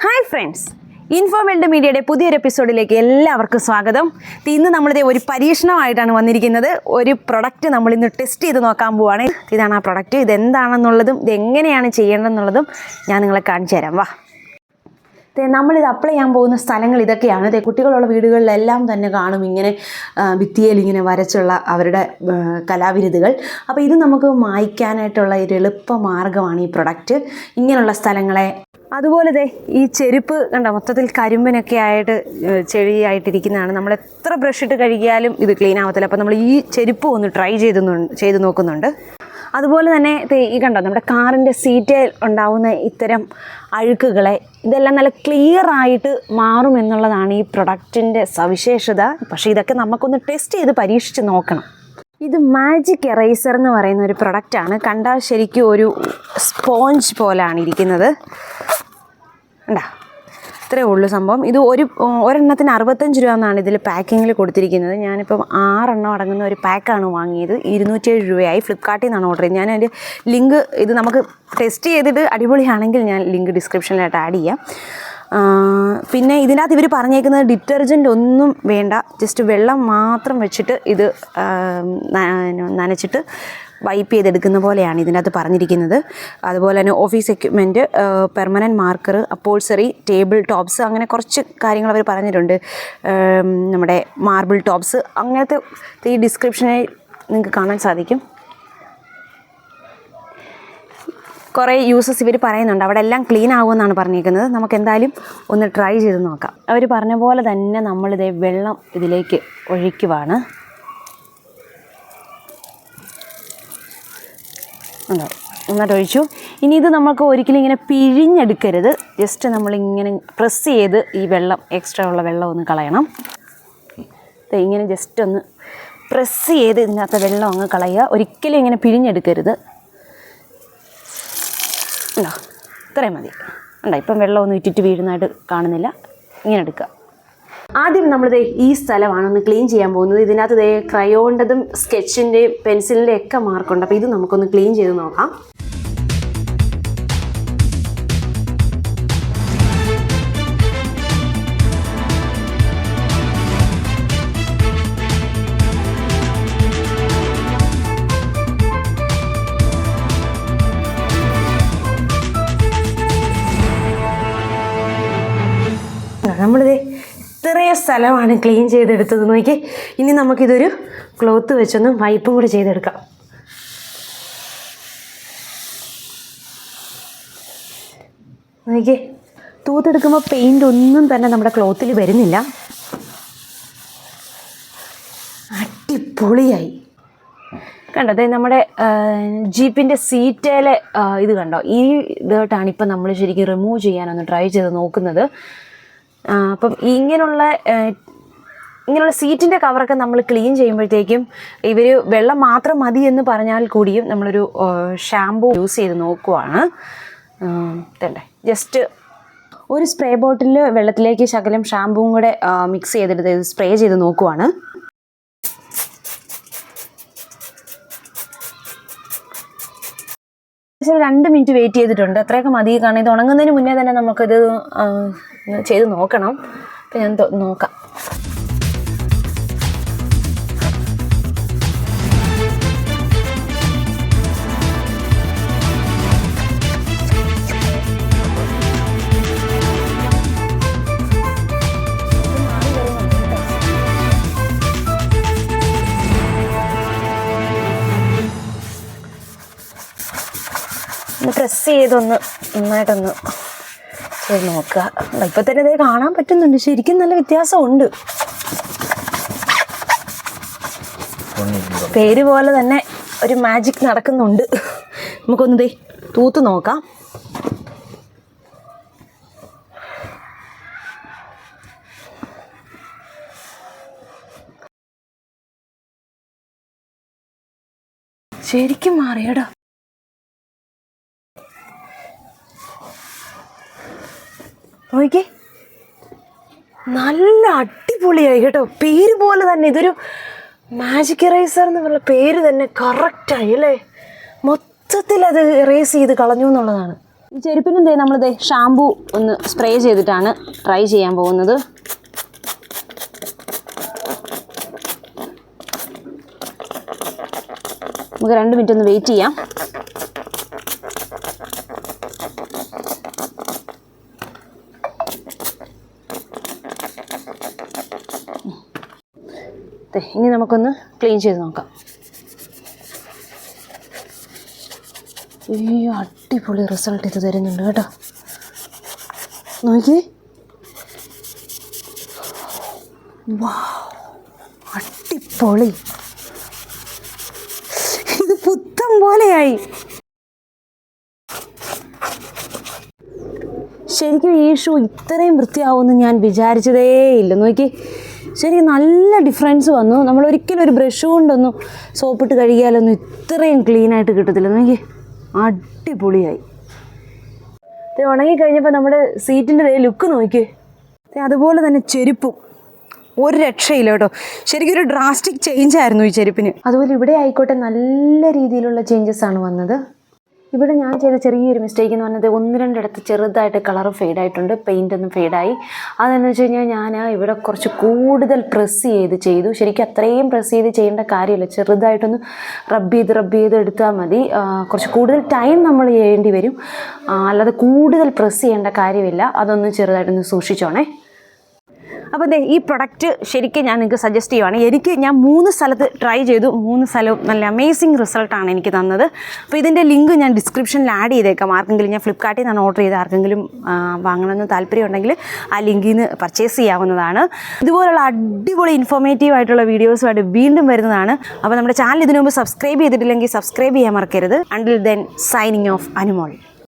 Hi friends, ഇൻഫോവേൾഡ് മീഡിയയുടെ പുതിയൊരു എപ്പിസോഡിലേക്ക് എല്ലാവർക്കും സ്വാഗതം. ഇന്ന് നമ്മളിത് ഒരു പരീക്ഷണമായിട്ടാണ് വന്നിരിക്കുന്നത്. ഒരു പ്രൊഡക്റ്റ് നമ്മളിന്ന് ടെസ്റ്റ് ചെയ്ത് നോക്കാൻ പോവുകയാണ്. ഇതാണ് ആ പ്രൊഡക്റ്റ്. ഇതെന്താണെന്നുള്ളതും ഇതെങ്ങനെയാണ് ചെയ്യേണ്ടതെന്നുള്ളതും ഞാൻ നിങ്ങളെ കാണിച്ചു തരാം. വാ, നമ്മളിത് അപ്ലൈ ചെയ്യാൻ പോകുന്ന സ്ഥലങ്ങൾ ഇതൊക്കെയാണ്. കുട്ടികളുള്ള വീടുകളിലെല്ലാം തന്നെ കാണും ഇങ്ങനെ ഭിത്തിയിൽ ഇങ്ങനെ വരച്ചുള്ള അവരുടെ കലാവിരുതുകൾ. അപ്പോൾ ഇത് നമുക്ക് മായ്ക്കാനായിട്ടുള്ള ഒരു എളുപ്പ മാർഗ്ഗമാണ് ഈ പ്രൊഡക്റ്റ്. ഇങ്ങനെയുള്ള സ്ഥലങ്ങളെ അതുപോലെ ഈ ചെരുപ്പ് കണ്ട മൊത്തത്തിൽ കരിമ്പനൊക്കെ ആയിട്ട് ചെളിയായിട്ടിരിക്കുന്നതാണ്. നമ്മൾ എത്ര ബ്രഷ് ഇട്ട് കഴുകിയാലും ഇത് ക്ലീൻ ആവത്തില്ല. അപ്പോൾ നമ്മൾ ഈ ചെരുപ്പ് ഒന്ന് ട്രൈ ചെയ്ത് നോക്കുന്നുണ്ട്. അതുപോലെ തന്നെ ഈ കണ്ടോ നമ്മുടെ കാറിൻ്റെ സീറ്റിൽ ഉണ്ടാവുന്ന ഇത്തരം അഴുക്കുകളെ ഇതെല്ലാം നല്ല ക്ലിയർ ആയിട്ട് മാറുമെന്നുള്ളതാണ് ഈ പ്രൊഡക്റ്റിൻ്റെ സവിശേഷത. പക്ഷേ ഇതൊക്കെ നമുക്കൊന്ന് ടെസ്റ്റ് ചെയ്ത് പരീക്ഷിച്ച് നോക്കണം. ഇത് മാജിക് എറേസർ എന്ന് പറയുന്ന ഒരു പ്രൊഡക്റ്റാണ്. കണ്ടാൽ ശരിക്കും ഒരു സ്പോഞ്ച് പോലാണ് ഇരിക്കുന്നത്. കണ്ടാ, ഇത്രയേ ഉള്ളൂ സംഭവം. ഇത് ഒരെണ്ണത്തിന് 65 രൂപ എന്നാണ് ഇതിൽ പാക്കിങ്ങിൽ കൊടുത്തിരിക്കുന്നത്. ഞാനിപ്പം 6 എണ്ണം അടങ്ങുന്ന ഒരു പാക്കാണ് വാങ്ങിയത്. 207 രൂപയായി. ഫ്ലിപ്കാർട്ടിൽ നിന്നാണ് ഓർഡർ ചെയ്തത്. ഞാൻ അതിൻ്റെ ലിങ്ക് ഇത് നമുക്ക് ടെസ്റ്റ് ചെയ്തിട്ട് അടിപൊളിയാണെങ്കിൽ ഞാൻ ലിങ്ക് ഡിസ്ക്രിപ്ഷനിലായിട്ട് ആഡ് ചെയ്യാം. പിന്നെ ഇതിനകത്ത് ഇവർ പറഞ്ഞേക്കുന്നത് ഡിറ്റർജൻ്റ് ഒന്നും വേണ്ട, ജസ്റ്റ് വെള്ളം മാത്രം വെച്ചിട്ട് ഇത് നനച്ചിട്ട് വൈപ്പ് ചെയ്തെടുക്കുന്ന പോലെയാണ് ഇതിനകത്ത് പറഞ്ഞിരിക്കുന്നത്. അതുപോലെ തന്നെ office equipment, permanent marker, upholstery, table tops, അങ്ങനെ കുറച്ച് കാര്യങ്ങൾ അവർ പറഞ്ഞിട്ടുണ്ട്. നമ്മുടെ മാർബിൾ ടോപ്സ്, അങ്ങനത്തെ ഈ ഡിസ്ക്രിപ്ഷനിൽ നിങ്ങൾക്ക് കാണാൻ സാധിക്കും. കുറേ യൂസസ് ഇവർ പറയുന്നുണ്ട്. അവിടെ എല്ലാം ക്ലീൻ ആകുമെന്നാണ് പറഞ്ഞിരിക്കുന്നത്. നമുക്ക് എന്തായാലും ഒന്ന് ട്രൈ ചെയ്ത് നോക്കാം. അവർ പറഞ്ഞ പോലെ തന്നെ നമ്മളിതേ വെള്ളം ഇതിലേക്ക് ഒഴിക്കുവാണ്. നന്നായിട്ട് ഒഴിച്ചു. ഇനി ഇത് നമുക്ക് ഒരിക്കലും ഇങ്ങനെ പിഴിഞ്ഞെടുക്കരുത്. ജസ്റ്റ് നമ്മളിങ്ങനെ പ്രസ് ചെയ്ത് ഈ വെള്ളം, എക്സ്ട്രാ ഉള്ള വെള്ളം ഒന്ന് കളയണം. ഇങ്ങനെ ജസ്റ്റ് ഒന്ന് പ്രസ് ചെയ്ത് ഇതിനകത്ത് വെള്ളം അങ്ങ് കളയുക. ഒരിക്കലും ഇങ്ങനെ പിഴിഞ്ഞെടുക്കരുത്. ഉണ്ടോ, ഇത്രയും മതി. ഉണ്ടോ, ഇപ്പം വെള്ളമൊന്നും ഇറ്റിട്ട് വീഴുന്നതായിട്ട് കാണുന്നില്ല. ഇങ്ങനെ എടുക്കുക. ആദ്യം നമ്മളിത് ഈ സ്ഥലമാണ് ഒന്ന് ക്ലീൻ ചെയ്യാൻ പോകുന്നത്. ഇതിനകത്ത് ക്രയോണിൻ്റെതും സ്കെച്ചിൻ്റെയും പെൻസിലിൻ്റെ ഒക്കെ മാർക്കുണ്ട്. അപ്പോൾ ഇത് നമുക്കൊന്ന് ക്ലീൻ ചെയ്ത് നോക്കാം. നമ്മളിത് ഇത്രയും സ്ഥലമാണ് ക്ലീൻ ചെയ്തെടുത്തത്. നോക്കി, ഇനി നമുക്കിതൊരു ക്ലോത്ത് വെച്ചൊന്ന് വൈപ്പും കൂടി ചെയ്തെടുക്കാം. നോക്കി, തൂത്തെടുക്കുമ്പോൾ പെയിൻ്റ് ഒന്നും തന്നെ നമ്മുടെ ക്ലോത്തിൽ വരുന്നില്ല. അടിപൊളിയായി. കണ്ടോ, നമ്മുടെ ജീപ്പിൻ്റെ സീറ്റേലെ ഇത് കണ്ടോ, ഈ ഇതായിട്ടാണ് ഇപ്പം നമ്മൾ ശരിക്കും റിമൂവ് ചെയ്യാനൊന്ന് ട്രൈ ചെയ്ത് നോക്കുന്നത്. അപ്പം ഇങ്ങനെയുള്ള സീറ്റിൻ്റെ കവറൊക്കെ നമ്മൾ ക്ലീൻ ചെയ്യുമ്പോഴത്തേക്കും ഇവർ വെള്ളം മാത്രം മതി എന്ന് പറഞ്ഞാൽ കൂടിയും നമ്മളൊരു ഷാമ്പൂ യൂസ് ചെയ്ത് നോക്കുവാണ്. ഇതല്ലേ, ജസ്റ്റ് ഒരു സ്പ്രേ ബോട്ടിൽ വെള്ളത്തിലേക്ക് ശകലം ഷാമ്പൂവും കൂടെ മിക്സ് ചെയ്തെടുത്ത് സ്പ്രേ ചെയ്ത് നോക്കുവാണ്. പക്ഷേ 2 മിനിറ്റ് വെയിറ്റ് ചെയ്തിട്ടുണ്ട്. അത്രയൊക്കെ മതി. കാരണം ഇത് ഉണങ്ങുന്നതിന് മുന്നേ തന്നെ നമുക്കിത് ചെയ്ത് നോക്കണം. അപ്പം ഞാൻ നോക്കാം. പ്രസ് ചെയ്തൊന്ന് നന്നായിട്ടൊന്ന് ചെയ്ത് നോക്കുക. ഇപ്പം തന്നെ ഇത് കാണാൻ പറ്റുന്നുണ്ട്. ശരിക്കും നല്ല വ്യത്യാസമുണ്ട്. പേര് പോലെ തന്നെ ഒരു മാജിക് നടക്കുന്നുണ്ട്. നമുക്കൊന്ന് തൂത്ത് നോക്കാം. ശരിക്കും മാറിയടാ. നോക്കിക്കേ, നല്ല അടിപൊളിയായി കേട്ടോ. പേര് പോലെ തന്നെ ഇതൊരു മാജിക് എറേസർ എന്നുള്ള പേര് തന്നെ കറക്റ്റായി അല്ലേ. മൊത്തത്തിൽ അത് എറേസ് ചെയ്ത് കളഞ്ഞു എന്നുള്ളതാണ്. ഈ ചെരുപ്പിനും നമ്മളിത് ഷാമ്പു ഒന്ന് സ്പ്രേ ചെയ്തിട്ടാണ് ട്രൈ ചെയ്യാൻ പോകുന്നത്. നമുക്ക് 2 മിനിറ്റ് ഒന്ന് വെയിറ്റ് ചെയ്യാം. ഇനി നമുക്കൊന്ന് ക്ലീൻ ചെയ്ത് നോക്കാം. അയ്യോ, അടിപൊളി റിസൾട്ട് ഇത് തരുന്നുണ്ട് കേട്ടോ. നോക്കി, അടിപൊളി, ഇത് പുത്തം പോലെയായി. ശരിക്കും ഈ ഷൂ ഇത്രയും വൃത്തിയാവുമെന്ന് ഞാൻ വിചാരിച്ചതേ ഇല്ല. നോക്കി, ശരിക്കും നല്ല ഡിഫറൻസ് വന്നു. നമ്മളൊരിക്കലും ഒരു ബ്രഷ് കൊണ്ടൊന്നും സോപ്പിട്ട് കഴുകിയാലൊന്നും ഇത്രയും ക്ലീനായിട്ട് കിട്ടത്തില്ല. നോക്കി, അടിപൊളിയായി. ഇത് ഉണങ്ങിക്കഴിഞ്ഞപ്പോൾ നമ്മുടെ സീറ്റിൻ്റെ ലുക്ക് നോക്കി. അതുപോലെ തന്നെ ചെരുപ്പും ഒരു രക്ഷയില്ല കേട്ടോ. ശരിക്കും ഒരു ഡ്രാസ്റ്റിക് ചേഞ്ച് ആയിരുന്നു ഈ ചെരുപ്പിന്. അതുപോലെ ഇവിടെ ആയിക്കോട്ടെ നല്ല രീതിയിലുള്ള ചേഞ്ചസ് ആണ് വന്നത്. ഇവിടെ ഞാൻ ചെയ്ത ചെറിയൊരു മിസ്റ്റേക്ക് എന്ന് പറഞ്ഞത് 1-2 ഇടത്ത് ചെറുതായിട്ട് കളർ ഫെയ്ഡായിട്ടുണ്ട്, പെയിൻ്റ് ഒന്നും ഫെയ്ഡായി. അതെന്ന് വെച്ച് കഴിഞ്ഞാൽ ഞാൻ ഇവിടെ കുറച്ച് കൂടുതൽ പ്രസ് ചെയ്തു. ശരിക്കും അത്രയും പ്രസ് ചെയ്ത് ചെയ്യേണ്ട കാര്യമില്ല, ചെറുതായിട്ടൊന്ന് റബ്ബ് ചെയ്ത് എടുത്താൽ മതി. കുറച്ച് കൂടുതൽ ടൈം നമ്മൾ ചെയ്യേണ്ടി വരും, അല്ലാതെ കൂടുതൽ പ്രസ് ചെയ്യേണ്ട കാര്യമില്ല. അതൊന്ന് ചെറുതായിട്ടൊന്ന് സൂക്ഷിച്ചോണേ. അപ്പോൾ ഈ പ്രൊഡക്റ്റ് ശരിക്കും ഞാൻ നിങ്ങൾക്ക് സജസ്റ്റ് ചെയ്യുവാണ്. ഞാൻ 3 സ്ഥലത്ത് ട്രൈ ചെയ്തു. 3 സ്ഥലവും നല്ല അമേസിങ് റിസൾട്ടാണ് എനിക്ക് തന്നത്. അപ്പോൾ ഇതിൻ്റെ ലിങ്ക് ഞാൻ ഡിസ്ക്രിപ്ഷനിൽ ആഡ് ചെയ്തേക്കാം. ആർക്കെങ്കിലും, ഞാൻ ഫ്ലിപ്കാർട്ടിൽ നിന്നാണ് ഓർഡർ ചെയ്ത്, ആർക്കെങ്കിലും വാങ്ങണമെന്ന് താല്പര്യമുണ്ടെങ്കിൽ ആ ലിങ്കിൽ നിന്ന് പർച്ചേസ് ചെയ്യാവുന്നതാണ്. ഇതുപോലുള്ള അടിപൊളി ഇൻഫോർമേറ്റീവ് ആയിട്ടുള്ള വീഡിയോസുമായിട്ട് വീണ്ടും വരുന്നതാണ്. അപ്പോൾ നമ്മുടെ ചാനൽ ഇതിനു മുമ്പ് സബ്സ്ക്രൈബ് ചെയ്തിട്ടില്ലെങ്കിൽ സബ്സ്ക്രൈബ് ചെയ്യാൻ മറക്കരുത്. Until then signing off Anumol.